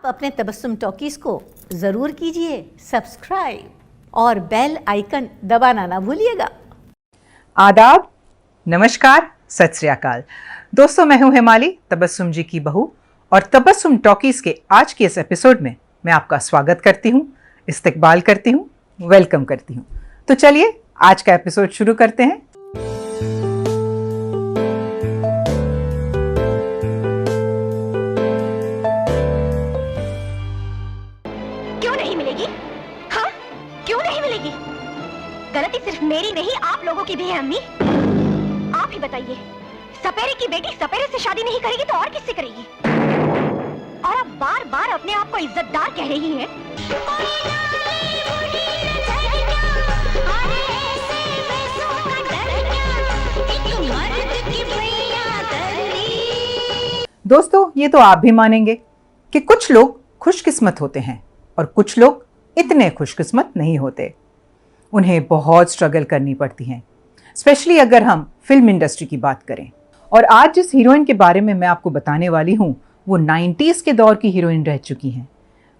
अपने तबस्सुम टॉकीज को ज़रूर कीजिए सब्सक्राइब और बेल आइकन दबाना ना भूलिएगा। आदाब, नमस्कार, सत श्री अकाल। दोस्तों, मैं हूं हिमाली, तबस्सुम जी की बहू, और तबस्सुम टॉकीज के आज के इस एपिसोड में मैं आपका स्वागत करती हूं, इस्तकबाल करती हूं, वेलकम करती हूं। तो चलिए आज का एपिसोड शुरू करते हैं। गलती सिर्फ मेरी नहीं, आप लोगों की भी है अम्मी। आप ही बताइए, सपेरे की बेटी सपेरे से शादी नहीं करेगी तो और किससे करेगी? और आप बार बार अपने आप को इज्जतदार कह रही हैं। दोस्तों, ये तो आप भी मानेंगे कि कुछ लोग खुशकिस्मत होते हैं और कुछ लोग इतने खुशकिस्मत नहीं होते। उन्हें बहुत स्ट्रगल करनी पड़ती हैं, स्पेशली अगर हम फिल्म इंडस्ट्री की बात करें। और आज जिस हीरोइन के बारे में मैं आपको बताने वाली हूँ वो 90s के दौर की हीरोइन रह चुकी हैं।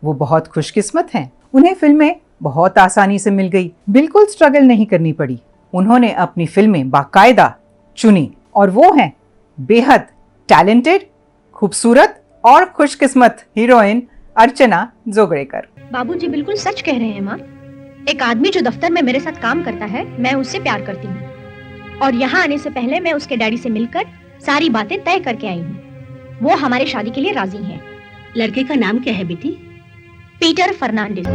वो बहुत खुशकिस्मत हैं, उन्हें फिल्में बहुत आसानी से मिल गई, बिल्कुल स्ट्रगल नहीं करनी पड़ी। उन्होंने अपनी फिल्में बाकायदा चुनी और वो हैं बेहद टैलेंटेड, खूबसूरत और खुशकिस्मत हीरोइन अर्चना जोगड़ेकर। बाबूजी बिल्कुल सच कह रहे हैं माँ। एक आदमी जो दफ्तर में मेरे साथ काम करता है, मैं उससे प्यार करती हूँ और यहाँ आने से पहले मैं उसके डैडी से मिलकर सारी बातें तय करके आई हूँ। वो हमारे शादी के लिए राजी हैं। लड़के का नाम क्या है बेटी? पीटर फर्नांडिस।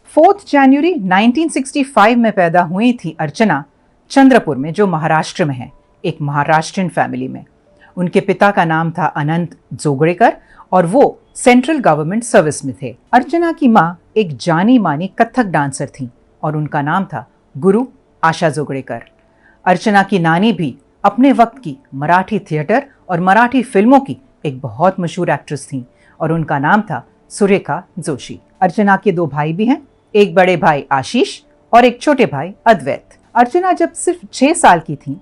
फोर्थ जनवरी 1965 में पैदा हुई थी अर्चना चंद्रपुर में, जो महाराष्ट्र में है, एक महाराष्ट्रियन फैमिली में। उनके पिता का नाम था अनंत जोगड़ेकर और वो सेंट्रल गवर्नमेंट सर्विस में थे। अर्चना की माँ एक जानी मानी कथक डांसर थी और उनका नाम था गुरु आशा जोगड़ेकर। अर्चना की नानी भी अपने वक्त की मराठी थिएटर और मराठी फिल्मों की एक बहुत मशहूर एक्ट्रेस थी और उनका नाम था सुरेखा जोशी। अर्चना के दो भाई भी हैं, एक बड़े भाई आशीष और एक छोटे भाई अद्वैत। अर्चना जब सिर्फ 6 साल की थी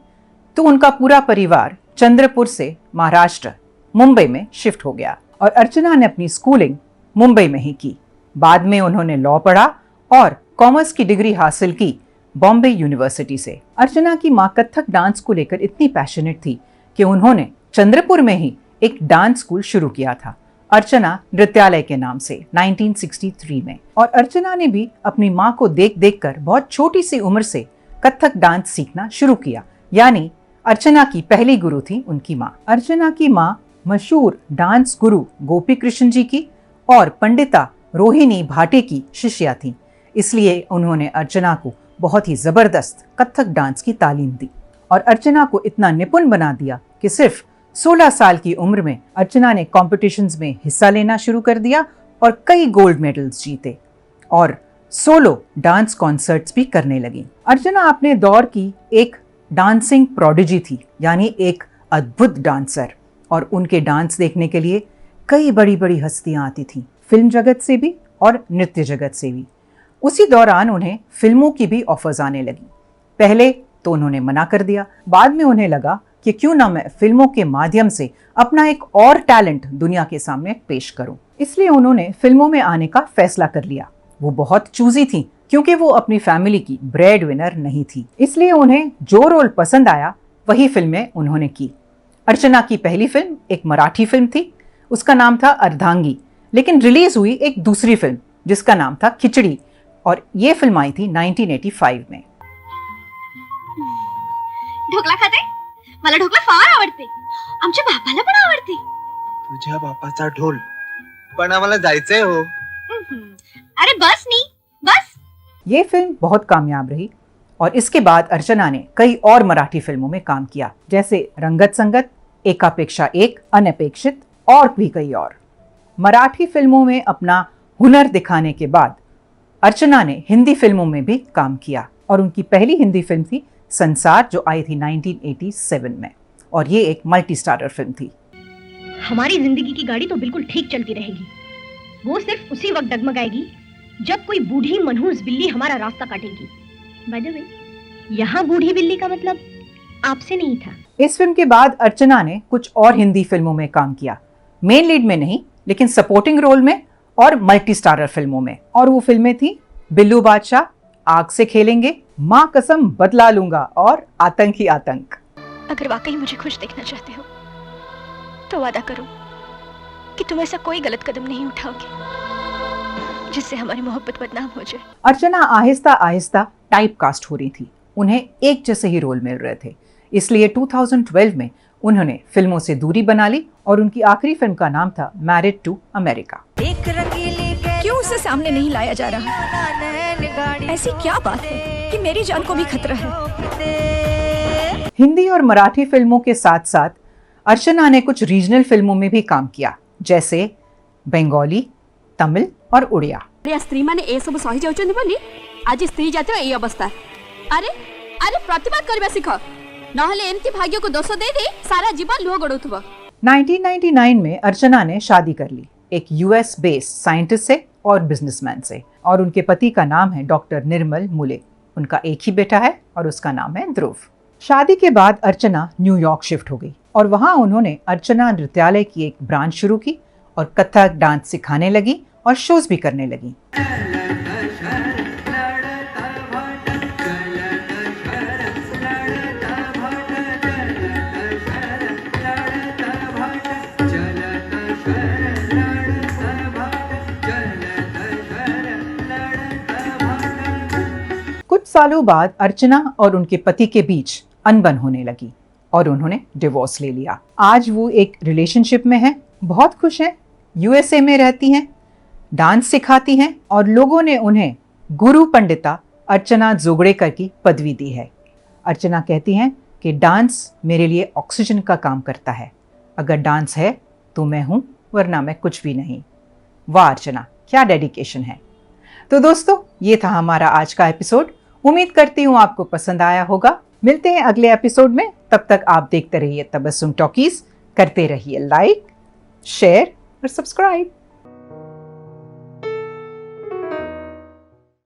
तो उनका पूरा परिवार चंद्रपुर से महाराष्ट्र मुंबई में शिफ्ट हो गया और अर्चना ने अपनी स्कूलिंग मुंबई में ही की। बाद में उन्होंने लॉ पढ़ा और कॉमर्स की डिग्री हासिल की बॉम्बे यूनिवर्सिटी से। अर्चना की माँ कथक डांस को लेकर इतनी पैशनेट थी कि उन्होंने चंद्रपुर में ही एक डांस स्कूल शुरू किया था, अर्चना नृत्यालय के नाम से, 1963 में। और अर्चना ने भी अपनी माँ को देख देख कर बहुत छोटी सी उम्र से कथक डांस सीखना शुरू किया, यानी अर्चना की पहली गुरु थी उनकी माँ। अर्चना की माँ मशहूर डांस गुरु गोपी कृष्ण जी की और पंडिता रोहिणी भाटे की शिष्या थी, इसलिए उन्होंने अर्चना को बहुत ही जबरदस्त कथक डांस की तालीम दी और अर्चना को इतना निपुण बना दिया कि सिर्फ 16 साल की उम्र में अर्चना ने कॉम्पिटिशन्स में हिस्सा लेना शुरू कर दिया और कई गोल्ड मेडल्स जीते और सोलो डांस कॉन्सर्ट्स भी करने लगी। अर्चना अपने दौर की एक डांसिंग प्रोडिजी थी, यानी एक अद्भुत डांसर, और उनके डांस देखने के लिए कई बड़ी बड़ी हस्तियां आती थीं, फिल्म जगत से भी और नृत्य जगत से भी। उसी दौरान उन्हें फिल्मों की भी ऑफर्स आने लगी। पहले तो उन्होंने मना कर दिया, बाद में उन्हें लगा कि क्यों ना मैं फिल्मों के माध्यम से अपना एक और टैलेंट दुनिया के सामने पेश करूं। इसलिए उन्होंने फिल्मों में आने का फैसला कर लिया। वो बहुत चूजी थी क्योंकि वो अपनी फैमिली की ब्रेड विनर नहीं थी, इसलिए उन्हें जो रोल पसंद आया वही फिल्में उन्होंने की। अर्चना की पहली फिल्म एक मराठी फिल्म थी, उसका नाम था अर्धांगी, लेकिन रिलीज हुई एक दूसरी फिल्म जिसका नाम था खिचड़ी, और ये फिल्म आई थी 1985 में। ढोकला खाते? मला ढोकला फार आवडते, आमच्या बापाला पण आवडते। तुझ्या बापाचा ढोल, पण आम्हाला जायचंय हो। अरे बस नहीं, बस। ये फिल्म बहुत कामयाब रही और इसके बाद अर्चना ने कई और मराठी फिल्मों में काम किया, जैसे रंगत संगत, एकापेक्षा एक, अनपेक्षित और भी कई और। मराठी फिल्मों में अपना हुनर दिखाने के बाद अर्चना ने हिंदी फिल्मों में भी काम किया और उनकी पहली हिंदी फिल्म थी संसार, जो आई थी 1987 में, और ये एक मल्टी स्टारर फिल्म थी। हमारी जिंदगी की गाड़ी तो बिल्कुल ठीक चलती रहेगी, वो सिर्फ उसी वक्त डगमगाएगी जब कोई बूढ़ी मनहूस बिल्ली हमारा रास्ता काटेगी। बाय द वे, यहाँ बूढ़ी बिल्ली का मतलब आपसे नहीं था। इस फिल्म के बाद अर्चना ने कुछ और हिंदी फिल्मों में काम किया, मेन लीड में नहीं लेकिन सपोर्टिंग रोल में और मल्टी स्टारर फिल्मों में। और वो फिल्में थी बिल्लू बादशाह, आग से खेलेंगे, माँ कसम बदला लूंगा और आतंक ही आतंक। अगर वाकई मुझे खुश देखना चाहते हो तो वादा करो कि तुम ऐसा कोई गलत कदम नहीं उठाओगे जिससे हमारी मोहब्बत बदनाम हो जाए। अर्चना आहिस्ता आहिस्ता टाइप कास्ट हो रही थी, उन्हें एक जैसे ही रोल मिल रहे थे, इसलिए 2012 में उन्होंने फिल्मों से दूरी बना ली और उनकी आखिरी फिल्म का नाम था मैरिड टू अमेरिका। क्यों उसे सामने नहीं लाया जा रहा? ऐसी क्या बात है कि मेरी जान को भी खतरा है? हिंदी और मराठी फिल्मों के साथ साथ अर्चना ने कुछ रीजनल फिल्मों में भी काम किया, जैसे बंगाली, तमिल और उड़िया। स्त्री माने ए सब सही जाउछन्ती बोली आज स्त्री जातिर एई अवस्था। अरे अरे प्रतिबाद करबा सिख, नहले एमती भाग्य को दोष दे दे सारा जीवन लुह गड़ुथबो। 1999 में अर्चना ने शादी कर ली एक यूएस बेस्ड साइंटिस्ट से और बिजनेसमैन से, और उनके पति का नाम है डॉक्टर निर्मल मुले। उनका एक ही बेटा है और उसका नाम है ध्रुव। शादी के बाद अर्चना न्यूयॉर्क शिफ्ट हो गई और वहां उन्होंने अर्चना नृत्यालय की एक ब्रांच शुरू की और कथक डांस सिखाने लगी और शोज भी करने लगी। कुछ सालों बाद अर्चना और उनके पति के बीच अनबन होने लगी और उन्होंने डिवोर्स ले लिया। आज वो एक रिलेशनशिप में हैं, बहुत खुश हैं, यूएसए में रहती हैं, डांस सिखाती हैं और लोगों ने उन्हें गुरु पंडिता अर्चना जोगड़ेकर की पदवी दी है। अर्चना कहती हैं कि डांस मेरे लिए ऑक्सीजन का काम करता है, अगर डांस है तो मैं हूँ, वरना मैं कुछ भी नहीं। वाह अर्चना, क्या डेडिकेशन है। तो दोस्तों, ये था हमारा आज का एपिसोड। उम्मीद करती हूँ आपको पसंद आया होगा। मिलते हैं अगले एपिसोड में, तब तक आप देखते रहिए तबस्सुम टॉकीज, करते रहिए लाइक, शेयर और सब्सक्राइब।